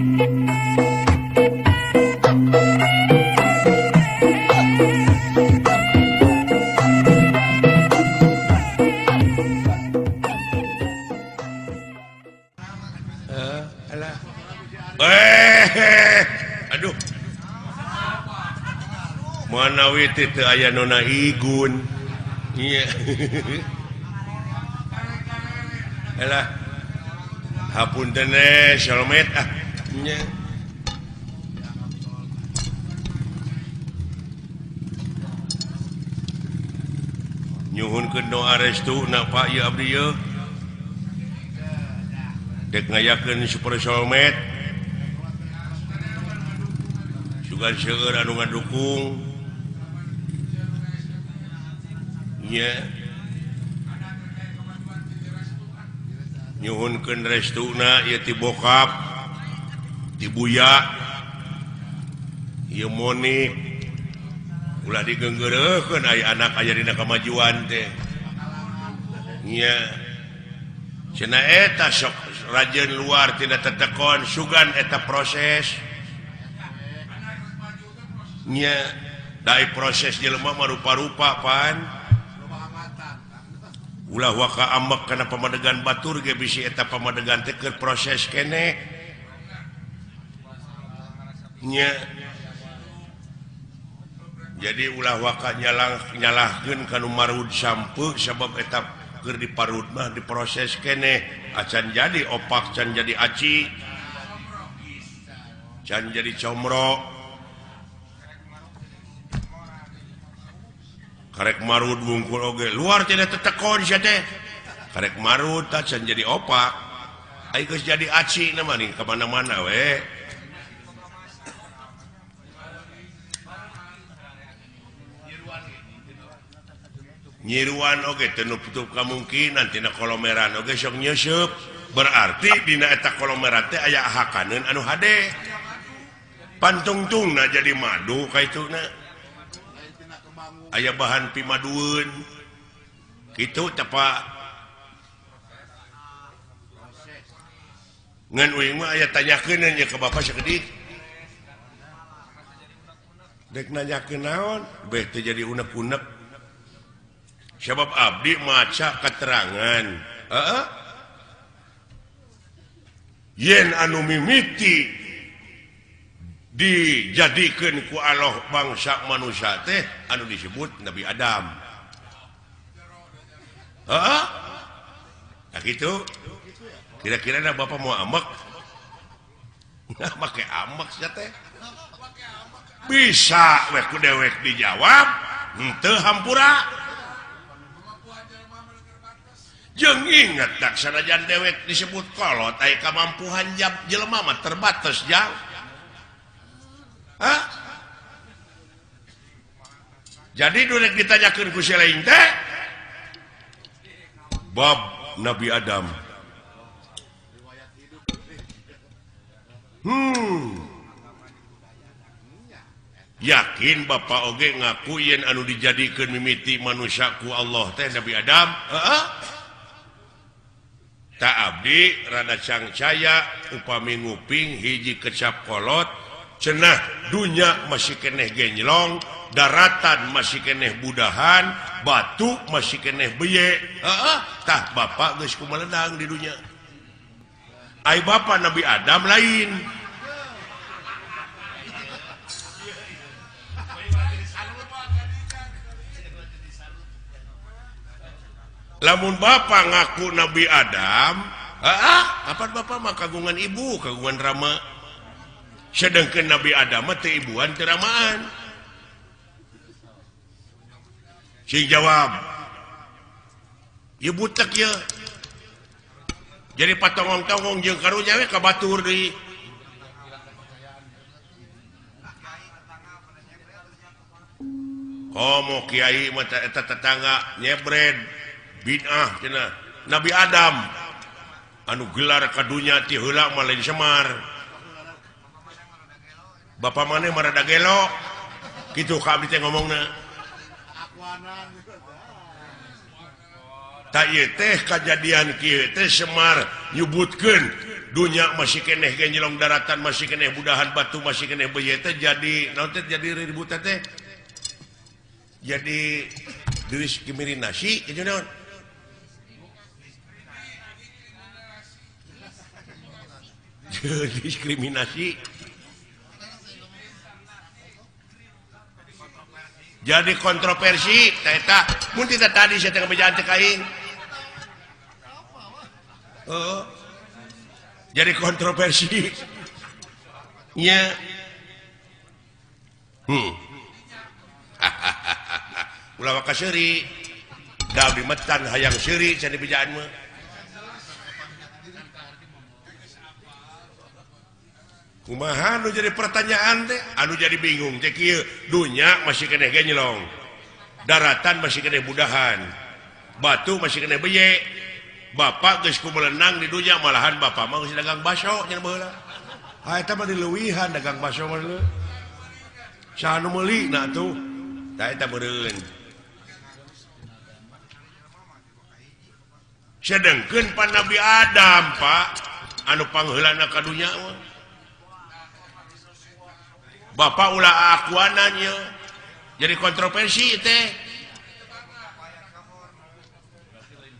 Aduh manawi teu aya nona igun iya alah hapunten shalmet nya nyuhunkeun doa restuna Pak ieu abdi ieu dek ngayakeun super shalmet sugan seueur anu ngadukung nya nyuhunkeun restuna ieu ti bokap ti buya ieu monik ulah digeunggeureukkeun aya anak aya dina kamajuan teh nya cenah eta sok rajeun luar tidak tetekon sugan eta proses nya dai proses jelema mah rupa-rupa pan ulah waka ambek kana pamadegan batur ge bisi eta pamadegan teh keur proses keneh nya jadi ulah waka nyalahkeun kanu marud sampeu sabab eta keur diparud mah diproses keneh acan jadi opak can jadi aci can jadi comro karek marud wungkul oge luar tidak tetekon sia teh karek marud tah can jadi opak ai geus jadi aci na mah nih ka mana-mana we nyiruan oge teu nutup kamungkinan tina kolomeran oge sok nyeusup berarti dina eta kolomeran teh aya hakaneun anu hade pantungtungna jadi madu kaituna aya bahan pimadueun kitu teh Pak ngan uing mah aya tanyakeun nya ka Bapak sakedik dek nanyakeun naon beh teh jadi unek-unek sebab abdi maca keterangan yen anu mimiti dijadikeun ku Allah bangsa manusia teh anu disebut Nabi Adam nah gitu kira-kira ada Bapak mau amek make amek sia teh bisa we ku dewek dijawab henteu hampura jeung inget dak sanajan dewek disebut kolot aya kamampuhan jelema mah terbatas jang jadi dulek ditanyakeun ku si lain teh bab Nabi Adam yakin Bapak oge ngaku yen anu dijadikeun mimiti manusia ku Allah teh Nabi Adam tak abdi rada cangcaya upami nguping hiji kecap kolot cenah dunya masih keneh genjlong daratan masih keneh budahan batu masih keneh beye tah Bapak geus kumeledang di dunya ai Bapak Nabi Adam lain lamun Bapak ngaku Nabi Adam apa Bapak mah kagungan ibu kagungan rama sedangkan Nabi Adam mah teu ibuan teu ramaan sing jawab ieu butek ye jadi patongong-tongong jeung karunya we ka batur deui komo kiai mah eta tetangga nyebred bid'ah cenah Nabi Adam anu gelar kadunya ti heula mah lain Semar Bapak maneh marada gelo kitu ka abdi teh ngomongna ta ieu teh kajadian kieu teh Semar nyebutkeun dunya masih keneh genjelong daratan masih keneh budahan batu masih keneh beye teh jadi naon teh jadi ribut teh jadi diskriminasi kitu naon diskriminasi jadi kontroversi eta mun tidak tadi saya tengah bejaan teh kaing jadi kontroversi nya ulah waka seuri da dimetan hayang seuri can dibejaan mah kumaha anu jadi pertanyaan teh anu jadi bingung teh kieu dunya masih keneh genjelong daratan masih keneh budahan batu masih keneh beye bapak geus kumelenang di dunya malahan bapak mah geus dagang baso nya baheula eta mah dileuwihan dagang baso mah leuh saha nu meuli na atuh tah eta meureun sedengkeun pan Nabi Adam Pak anu pangheulana ka dunya mah bapak ulah akuananya jadi kontroversi teh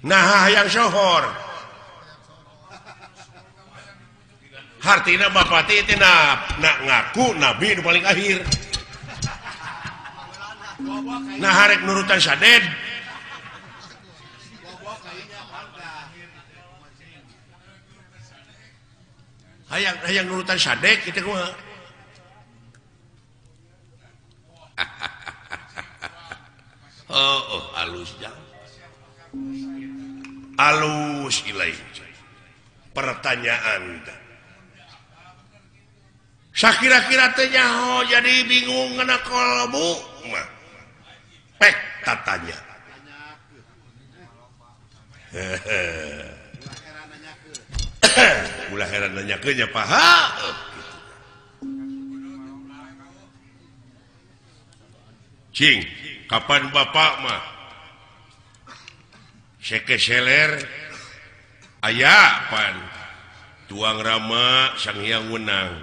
nah yang sohor hartina bapak teh nak ngaku nabi nu paling akhir nah harek nurutan saded hayang nurutan sadek kita kumaha halus jang halus ilaih pertanyaan sakira-kira teh nyaho jadi bingung ngana kolbu mah pek tatanya ulah heran nanyakeun nya paha cing kapan bapak mah seke seler aya pan tuang rama sang hyang wenang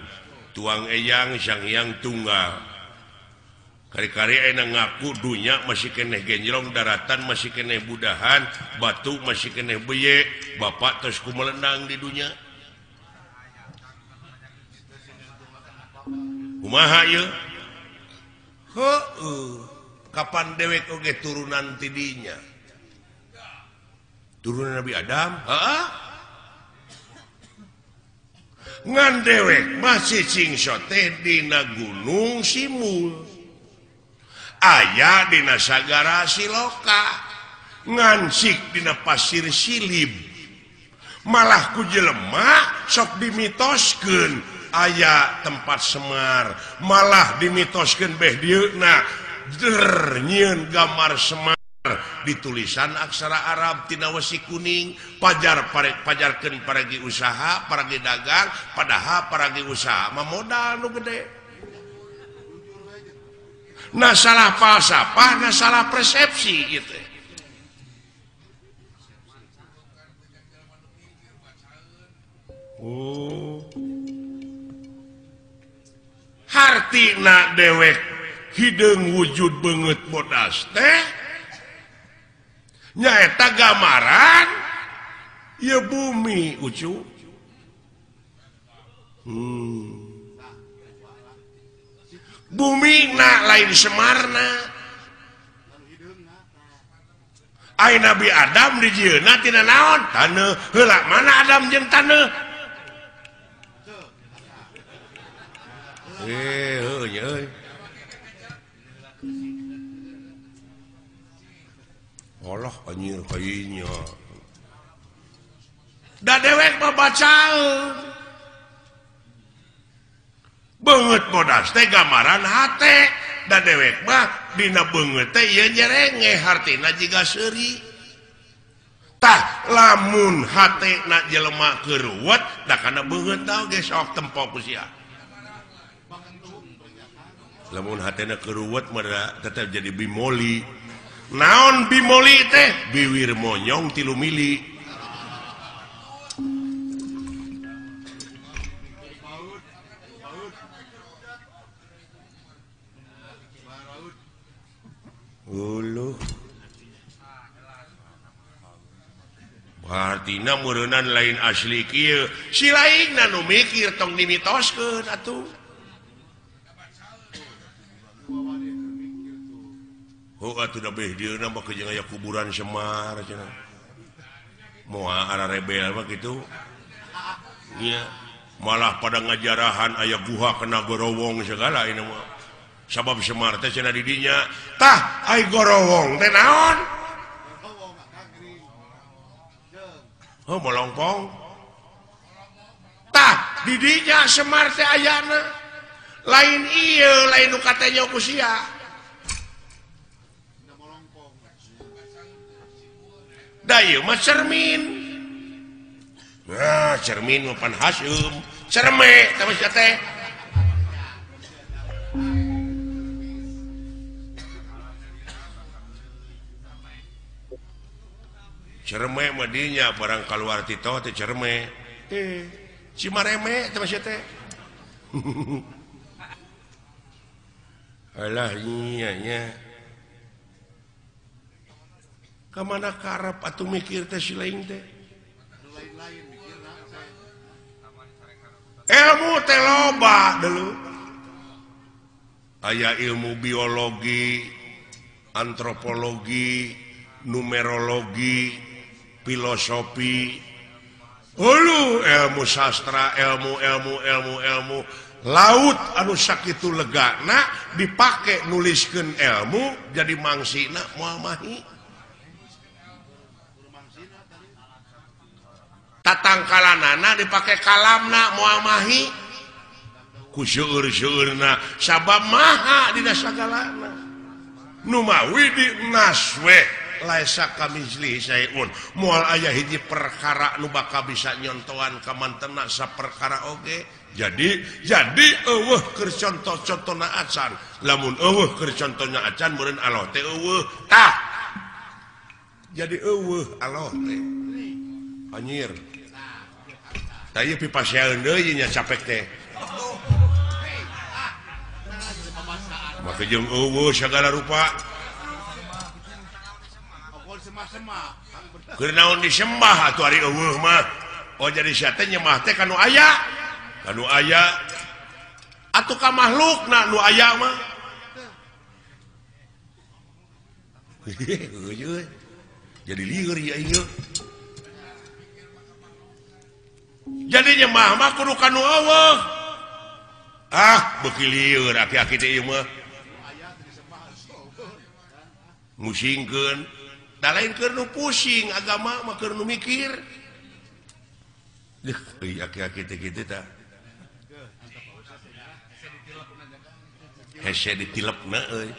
tuang eyang sang hyang tunggal kari-kari aya ngaku dunya masih keneh genjlong daratan masih keneh budahan batu masih keneh beye bapak terus kumelenang di dunya kumaha ieu kapan dewek oge turunan tidinya turunan Nabi Adam ngan dewek masih cingsot teh dina gunung Simul aya dina sagara Siloka ngansik dina pasir Silib malah ku jelema sok dimitoskeun aya tempat Semar malah dimitoskeun beh dieuna nyieun gambar Semar di tulisan aksara Arab tina wesi kuning pajarkeun paragi usaha paragi dagang padahal paragi usaha mah modal nu gede nah salah falsafah nah salah persepsi gitu hartina dewek hideung wujud banget bodas teh nyaeta gambaran ya bumi ucu bumi na lain Semarna ai Nabi Adam di jieuna tina naon taneuh heula mana Adam jeung taneuh euy Allah anjir kayaknya da dewek babacaeun beungeut bodas teh gambaran hate da dewek mah dina beungeut teh ieu nyerenge hartina jiga seuri tah lamun hatena jelema keuruwet da kana beungeut tah ge sok tempo ku sia lamun hatena keuruwet mah tetep jadi bimoli naon bimoli teh biwir monyong 3 mili Artina murenan lain asli kieu si lain nu mikir tong dimitoskeun atuh atuh da beh dieuna mah kejeung aya kuburan Semar cenah moal ara rebel mah kitu nya malah pada ngajarahan aya guha kena gorowong segala ini mah sabab Semar teh cenah di dinya tah ai gorowong teh naon melongpong tah didinya Semar teh ayana lain ieu lain nu katanya ku sia da ieu mah cermin nah cermin mah pan Hasyim cerme teh sia teh cerme madinya barang keluar tito teh cerme Cimareme teh masih teh alah iya nya ka mana karep atuh mikir teh si lain teh ilmu teh loba deuleu aya ilmu biologi antropologi numerologi filosofi ilmu sastra ilmu laut anu sakitu legana dipake nuliskeun ilmu jadi mangsina moal mahi tatangkalanana dipake kalamna moal mahi ku seueur-seueurna sabab maha dina sagalana nu mawi di naswe laisa kamizli sayun moal aya hiji perkara nu bakal bisa nyontohan ka mantena saperkara oge jadi eueuh keur contoh-contohna acan lamun eueuh keur contohna acan meureun Allah teh eueuh tah jadi eueuh Allah teh anjir tah ieu pipasieun deui nya capek teh maka jeung eueuh sagala rupa keur naon disembah atuh ari eueuh mah oh jadi sia teh nyembah teh kanu aya atuh ka makhlukna nu aya mah jadi lieur ya ieu jadi nyembah mah kudu kanu eueuh beuki lieur aki-aki teh ieu mah musingkeun da lain keur nu pusing agama mah keur nu mikir aki-aki teh kitu tah hese ditilepna euy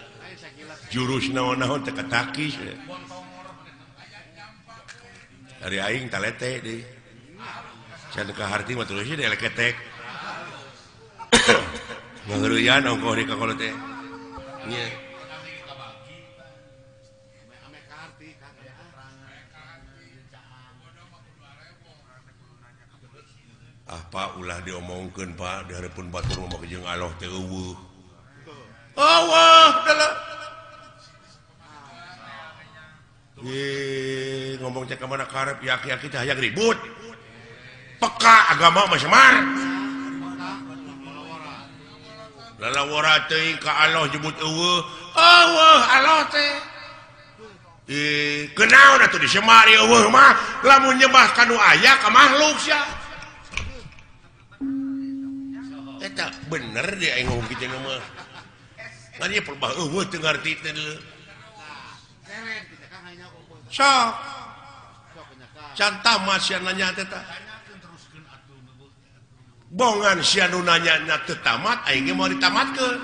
jurus naon-naon teh katakis ari aing talete deui can ka harti mah terus deui leketek ngeureuyaan ongkoh di kakolo teh nya Pak ulah diomongkeun Pak di hareupeun batur mah jeung Allah teh eueuh deuleu ngomong teh ka mana karep yaki-yaki teh hayang ribut peka agama mah Semar lalawara teh ka Allah nyebut eueuh Allah teh kenaon atuh di Semar eueuh mah lamun nyembah kanu aya ka makhluk sia eta bener dia aing ngomong kitu mah ngan ieu perbah eueuh teu ngarti teh deuleu sok can tamat sia nanya teh tah bongan sia nu nanya teu tamat aing ge moal ditamatkeun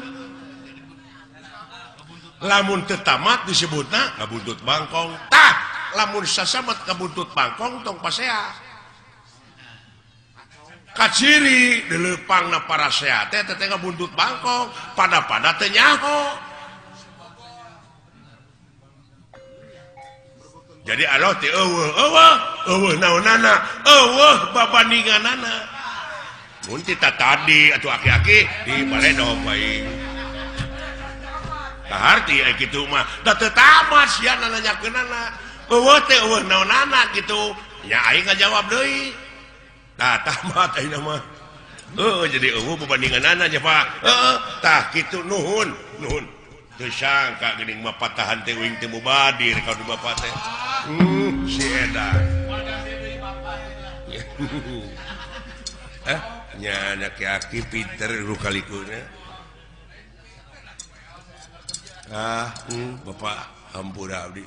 lamun teu tamat disebutna ngabuntut bangkong tah lamun sasamet ngabuntut bangkong tong pasea kaciri dilepangna para sehat teh ngabuntut bangkong pada teh nyaho jadi Allah teh eueuh naonana eueuh babandinganana mun tita tadi atuh aki-aki di baledog bae arti gitu mah tamat sia nanyakeunana eueuh teh eueuh naonana gitu nya aing ngajawab deui tamat ayeuna mah jadi berbandinganana aja Pak tah gitu nuhun teu sangka geuning mah patahan teh wing teu mubadir ka Bapak teh si edan nya aki pinter rukalikuna Bapak hampura abdi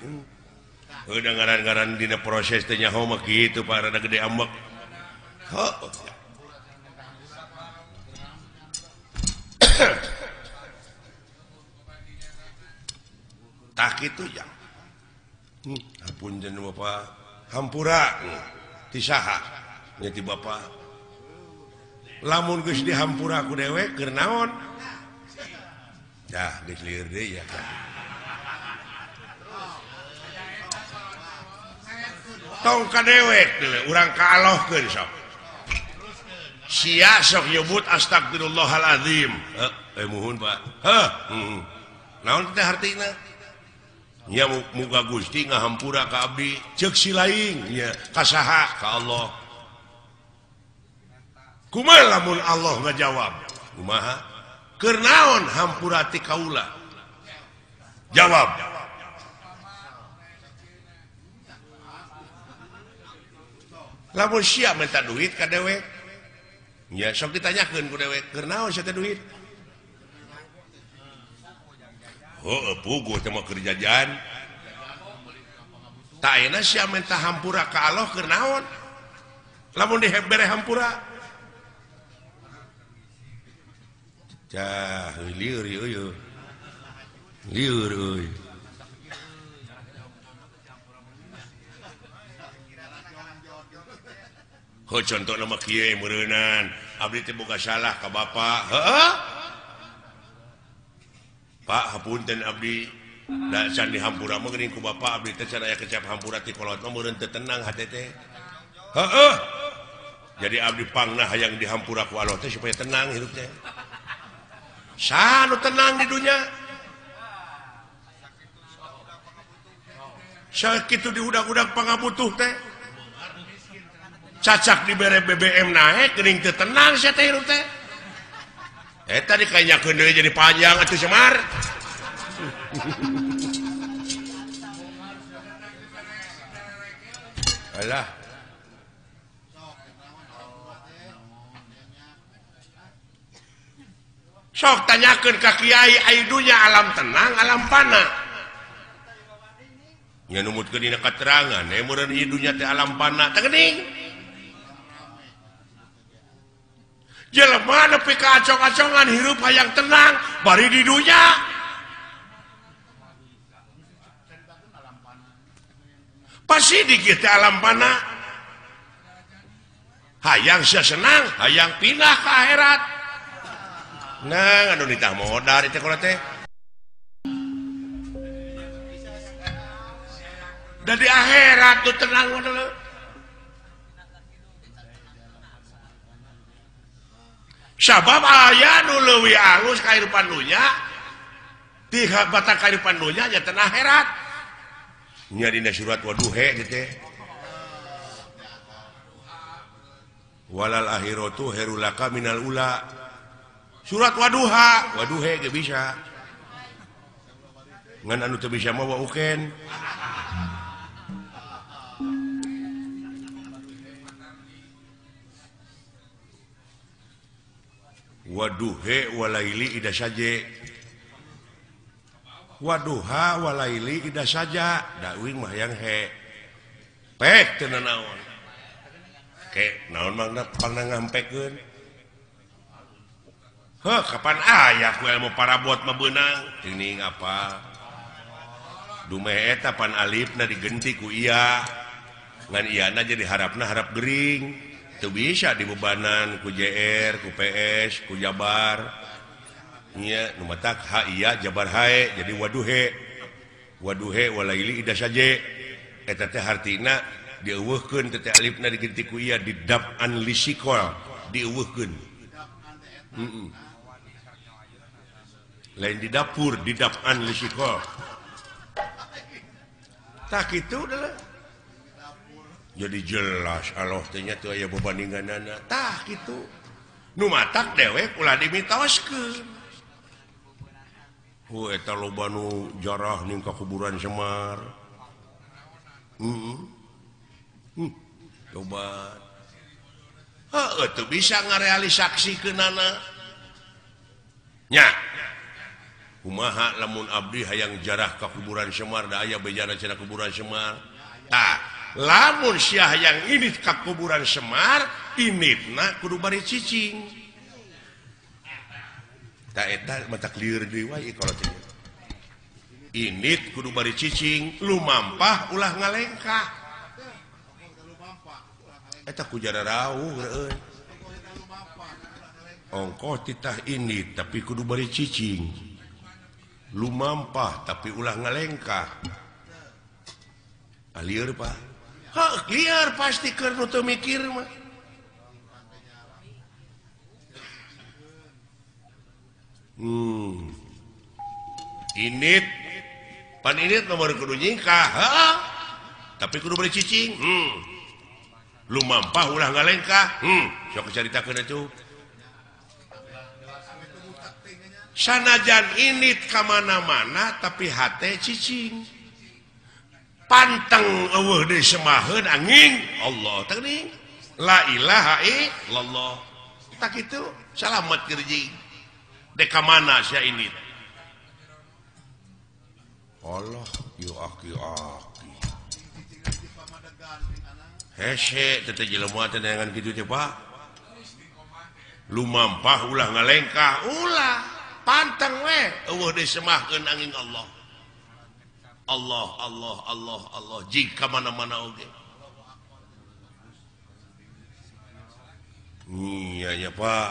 udah ngaran-ngaran dina proses teh nyaho mah kitu Pak rada gede ambek tak kitu ya hapunten Bapak hampura ti saha nya ti Bapak lamun geus dihampura ku dewek keur naon dah geus lieur deui ya kan tong ka dewek urang kaalohkeun sok sia sok nyebut astagfirullahalazim muhun Pak naon teh artina nya muga Gusti ngahampura ka abdi ceuk si laing nya ka saha ka Allah kumaha lamun Allah ngajawab kumaha keur naon hampura ti kaula jawab lamun sia minta duit ka dewek nya sok ditanyakeun ku dewek keur naon sia teh duit puguh teh mah keur jajan ta ayeuna sia minta hampura ka Allah keur naon lamun dibere hampura cah lieur ieu lieur euy contoh nama kieu meureunnan abdi teh boga salah ka Bapak Pak hapunten abdi da can dihampura mah geuning ku Bapak abdi teh can aya kecap hampura ti kolot mah meureun teu tenang hate teh jadi abdi pangnah hayang dihampura ku Allah teh supaya tenang hirup teh sanu tenang di dunia sakitu diudak-udak pangabutuh teh cacak dibere BBM naik geuning teu tenang sia teh hirup teh eta dikanyakeun deui jadi panjang atuh Semar alah sok tanyakeun ka kiai ai dunya alam tenang alam pana nya numutkeun dina katerangan meureun ieu dunya teh alam pana teh geuning jelema nepi ka acong-acongan hirup hayang tenang bari di dunya pasti di kita alam pana hayang sia senang hayang pindah ke akhirat nah anu ditah modal teh kalau teh dari akhirat tuh tenang dulu sabab aya nu leuwih alus kahirupan dunya ti batak kahirupan dunya nya teh akhirat nya dina surat Waduhe teh walal akhiratu herulaka minal ula surat Waduhe ge bisa ngan anu teu bisa mah wauken Waduhe walaili ida saja Waduha walaili ida saja dawing mah yang he pek teu naon ke naon mangna pangna ngampekeun kapan aya ku ilmu parabot mah beunang teuing apa dumeh eta pan alifna digenti ku iya ngan iyana jadi harapna harap gering teu bisa dibebanan ku JR ku PS ku Jabar nya nu matak ha iya Jabar hae jadi Waduhe walaili ida saja eta teh hartina dieuweuhkeun teh alifna digenti ku iya di dab'an lisikol dieuweuhkeun lain di dapur di dapan lisiko tak itu adalah jadi jelas Allah ternyata aya berbandinganana tah gitu nu matak dewek ulah dimitoskeun eta loba nu jarah ning ka kuburan Semar coba itu bisa ngarealisasikeunana nya kumaha lamun abdi hayang jarah ka kuburan Semar da aya bejana cenah kuburan Semar tah lamun sia hayang init ka kuburan Semar initna kudu bari cicing tah eta mata clear deui wae kalau teh init kudu bari cicing lumampah ulah ngalengkah eta ku jara rawuh euy ongkoh titah init tapi kudu bari cicing lumampah tapi ulah ngalengkah alieur Pak clear pasti keur nu teu mikir mah init pan init nomor kudu nyingkah tapi kudu beri cicing lumampah ulah ngalengkah sok caritakeun atuh sanajan init ka mana-mana tapi hate cicing panteng eueuh deui semaheun angin Allah teuing la ilaha illallah tak kitu salamet keur jing dek mana sia init Allah yu aki hese teh jelema teh dengan kitu teh Pak lumampah ulah ngalengkah ulah panteng we eueuh deui semahkeun angin Allah Allah Allah Allah Allah jika mana-mana oge iya nya Pak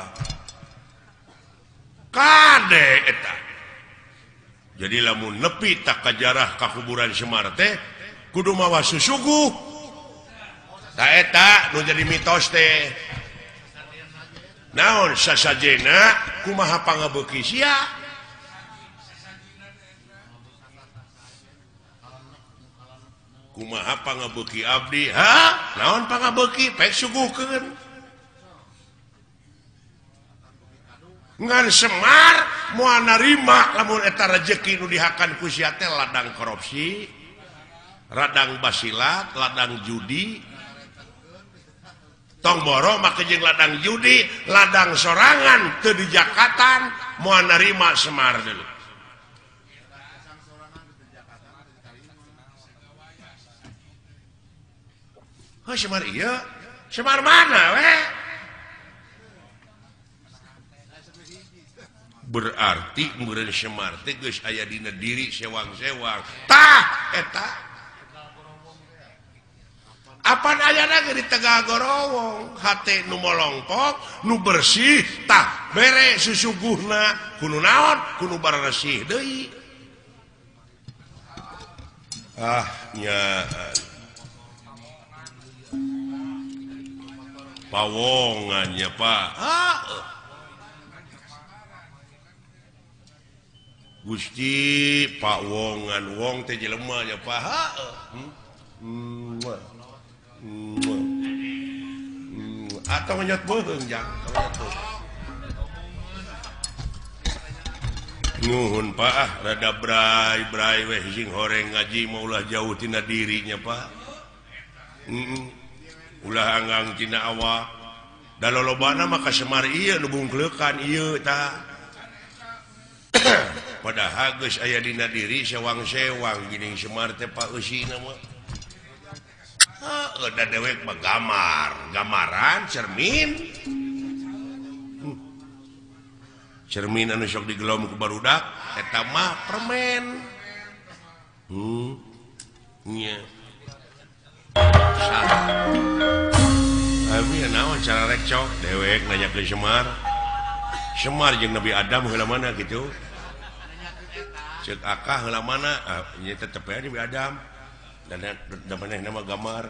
kade eta jadi lamun nepi tak kajarah ka kuburan Semar teh kudu mawa susuguh ta eta nu jadi mitos teh naon sasajena kumaha pangabeuki sia kumaha pangabeuki abdi naon pangabeuki pek suguhkeun ngan Semar moal narima lamun eta rezeki nu dihakan ku sia teh ladang korupsi ladang basilat ladang judi tong boro make jeung ladang judi ladang sorangan teu dijakatan moal narima Semar deuleu Semar ieu Semar mana we berarti meureun Semar teh geus aya dina diri sewang-sewang tah eta apan ayana ge di Tegal Gorowong hate nu molongpok nu bersih tah bere susuguhna kudu naon kudu baresih deui nya pawongannya Pak Gusti Pak Wongan wong teh jelema nya Pak atau nyot beuheung jang nuhun Pak rada brai weh sing horeng ngaji mau ulah jauh tina dirinya Pak ulah anggang tina awak da lolobana mah ka Semar ieu nu bungkleukan ieu tah padahal geus aya dina diri sewang-sewang geuning Semar teh Pak eusina mah da dewek mah gamaran cermin anu sok digelom ku barudak eta mah permen nya abi naon cara rek cok dewek nanya ke Semar jeung Nabi Adam heula mana kitu ceuk akah heula mana nya tetep aya Nabi Adam dan maneh nama gamar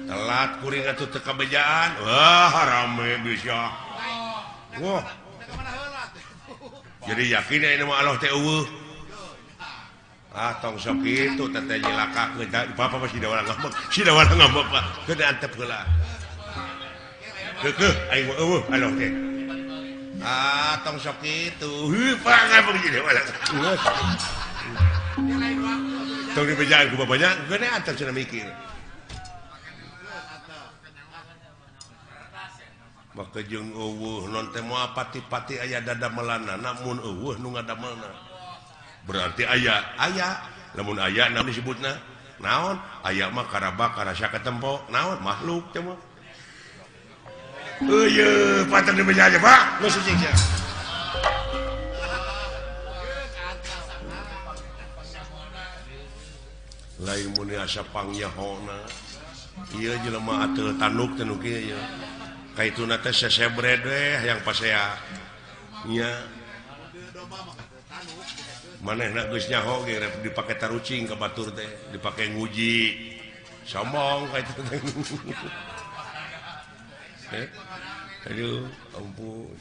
telat kuring atuh teu kabejaan wah rame bisa wah jadi yakin ini mah Allah teh eueuh tong sok itu teteh nyilaka bapak masih da ngambek Pak keun antep heula keukeuh aing mah eueuh Allah teh tong sok itu Pak ngambek jadi wala tong dibejaan ku bapaknya geus antep cenah mikir maka jeung eueuh non teh moal pati-pati aya dadamelanna namun eueuh nu ngadamelna berarti aya lamun aya naon disebutna naon aya mah karaba karasa ketempo naon makhluk teh mah eueuh patang dibeja aja Pak nu suci sia lain mun asa pangyahona ieu jelema ateul tanduk teh nu kieu ya kaituna teh sesebred we yang pasea nya manehna geus nyaho ge dipake tarucing ka batur teh dipake nguji sombong ka itu teh aduh ampun